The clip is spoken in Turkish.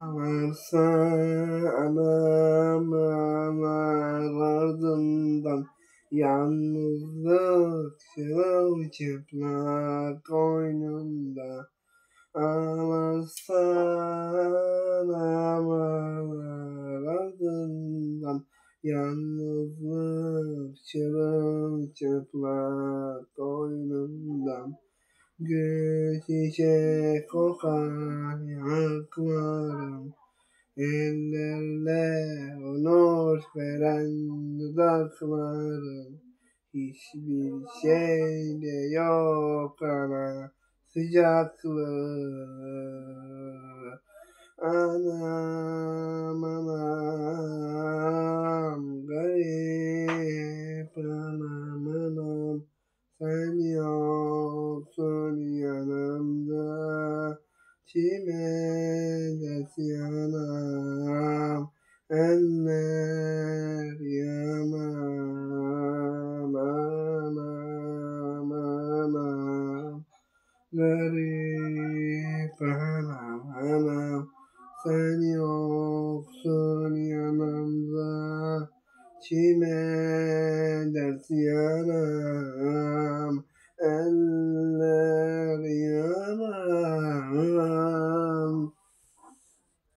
Varsa anamalar ardından yalnızlık çırılçıplak koynunda. Ağlarsa anamalar ardından yalnızlık çırılçıplak koynundan. Gül çiçek kokar yanaklarım, ellerle onur veren dudaklarım. Hiçbir şeyde yok ana sıcaklığı. Anam anam, garip anam anam, sen yoksun yanımda, kime dert yanam, eller yaman. Anam anam, garip anam anam, sen yoksun yanımda, kime dert yanam.